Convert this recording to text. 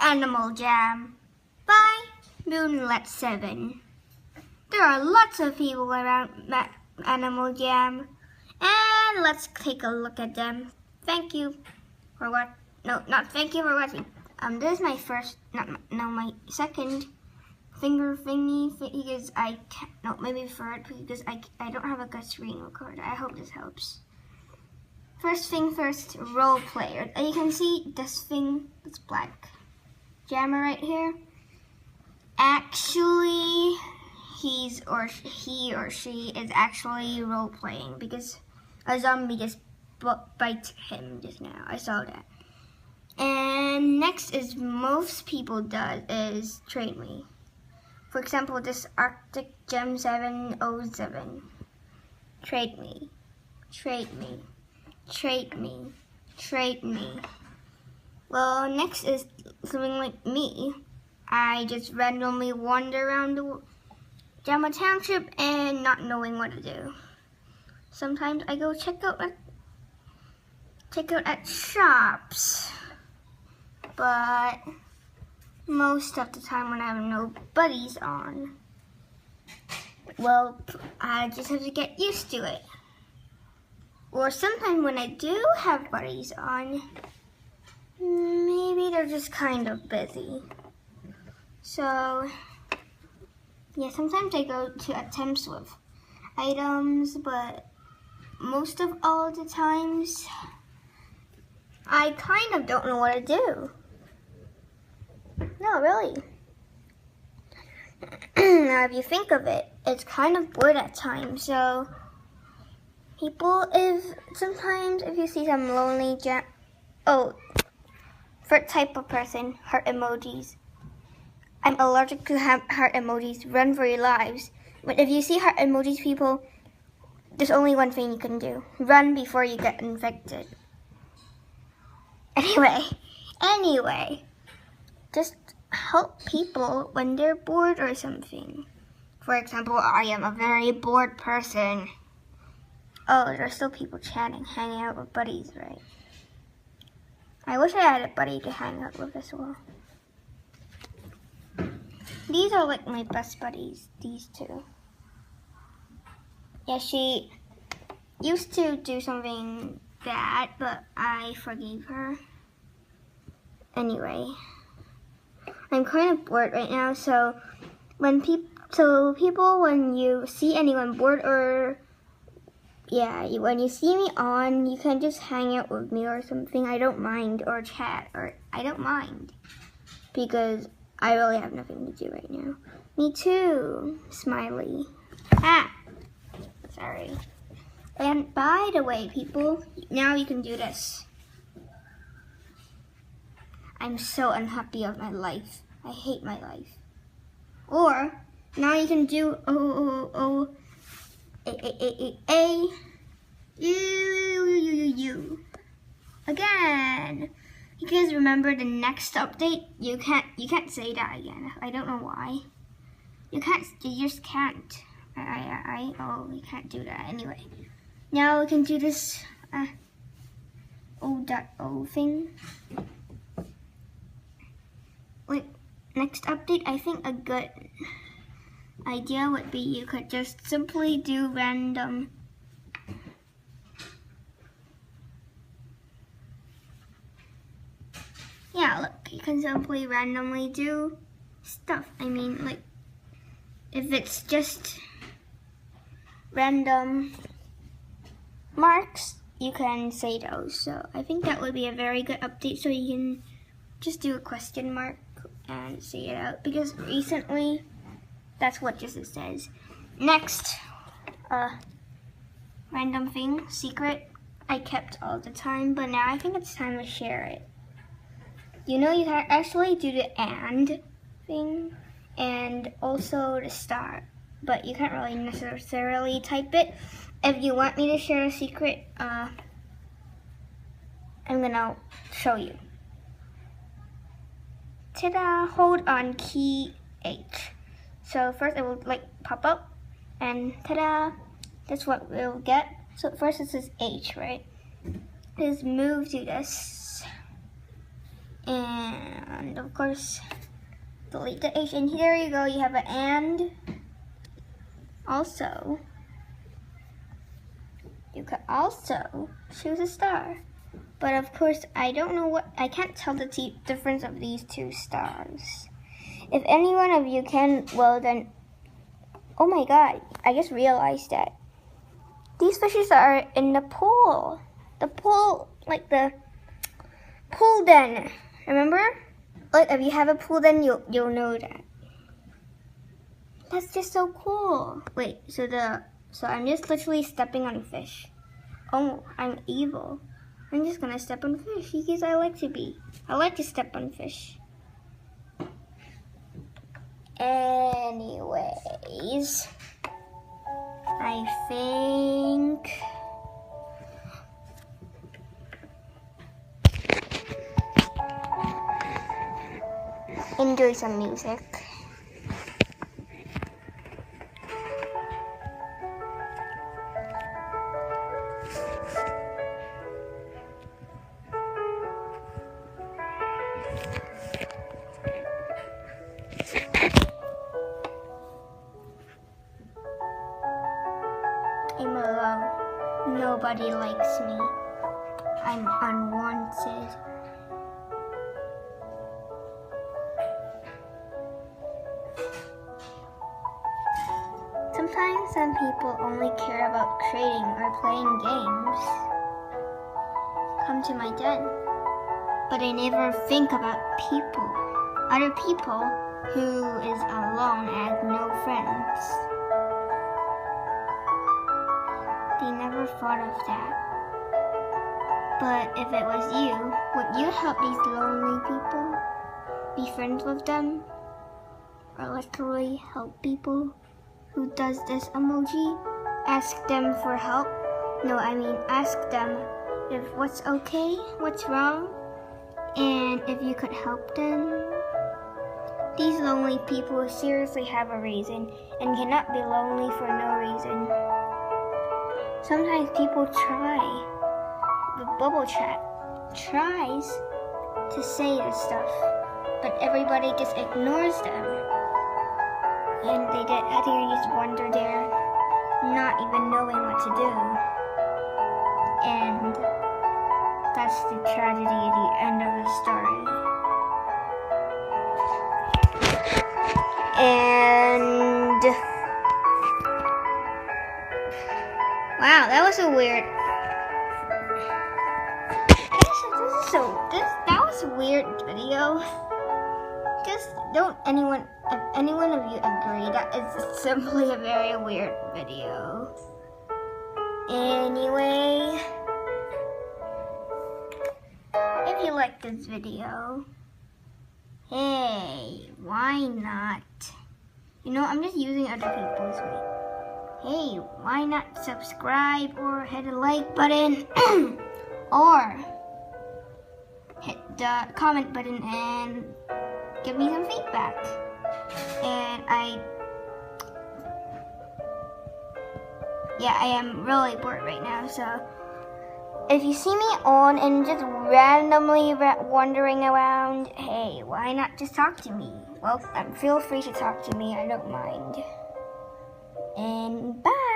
Animal Jam by Moonlet7. There are lots of people around Animal Jam, and let's take a look at them. Thank you for what? No, not thank you for watching. This is my first, my second finger thingy because I can't. No, maybe third because I don't have a good screen recorder. I hope this helps. First thing first, role player. You can see this thing, this black jammer right here. Actually, he or she is actually role playing because a zombie just bite him just now. I saw that. And next is most people does is trade me. For example, this Arctic Gem 707. Trade me. Trade me. Trade me. Trade me. Well, next is something like me. I just randomly wander around the Jamma Township and not knowing what to do. Sometimes I go check out at shops, but most of the time when I have no buddies on, well, I just have to get used to it. Or sometimes when I do have buddies on, maybe they're just kind of busy. So, yeah, sometimes I go to attempts with items, but most of all the times, I kind of don't know what to do. No, really. Now, if you think of it, it's kind of bored at times, so sometimes if you see some lonely for type of person, heart emojis. I'm allergic to heart emojis. Run for your lives. But if you see heart emojis, people, there's only one thing you can do. Run before you get infected. Anyway, just help people when they're bored or something. For example, I am a very bored person. Oh, there's still people chatting, hanging out with buddies, right? I wish I had a buddy to hang out with as well. These are like my best buddies, these two. Yeah, she used to do something bad, but I forgave her. Anyway, I'm kind of bored right now, so when you see anyone bored or when you see me on, you can just hang out with me or something. I don't mind, or chat, or I don't mind because I really have nothing to do right now. Me too, smiley. Sorry. And by the way, people, now you can do this. I'm so unhappy of my life. I hate my life. Or now you can do you again. Because remember the next update, you can't say that again. I don't know why. You just can't. You can't do that anyway. Now we can do this O.O thing. Like next update, I think a good idea would be you could just simply do random. Yeah, look, you can simply randomly do stuff. I mean, like, if it's just random marks, you can say those. So I think that would be a very good update, so you can just do a question mark and say it out. Because recently, that's what just it says. Next, random thing, secret, I kept all the time, but now I think it's time to share it. You know, you can actually do the and thing and also the star, but you can't really necessarily type it. If you want me to share a secret, I'm gonna show you. Ta-da! Hold on key H. So first it will like pop up, and ta-da! That's what we'll get. So first it says H, right? Just move to this. And and of course, delete the H. And there you go, you have an and. Also, you could also choose a star. But of course, I can't tell the difference of these two stars. If any one of you can, well then, oh my god, I just realized that these fishes are in the pool. The pool, like the pool den, remember? Like if you have a pool den, you'll know that. That's just so cool. Wait, so I'm just literally stepping on a fish. Oh, I'm evil. I'm just gonna step on fish because I like to step on fish. Anyways, I think enjoy some music. I'm alone. Nobody likes me. I'm unwanted. Sometimes some people only care about trading or playing games. Come to my den. But I never think about people. Other people who is alone and have no friends. They never thought of that. But if it was you, would you help these lonely people? Be friends with them? Or literally help people who does this emoji? Ask them for help? No, I mean ask them if what's okay, what's wrong, and if you could help them. These lonely people seriously have a reason and cannot be lonely for no reason. Sometimes people try, the bubble chat tries to say this stuff, but everybody just ignores them. And they just wander there, not even knowing what to do. And that's the tragedy at the end of the story. And wow, that was a weird. That was a weird video. Just if any one of you agree, that is simply a very weird video. Anyway, if you like this video, hey, why not? You know, I'm just using other people's way. Hey, why not subscribe or hit the like button or hit the comment button and give me some feedback. And I am really bored right now, so if you see me on and just randomly wandering around, hey, why not just talk to me? Well, feel free to talk to me, I don't mind. And bye!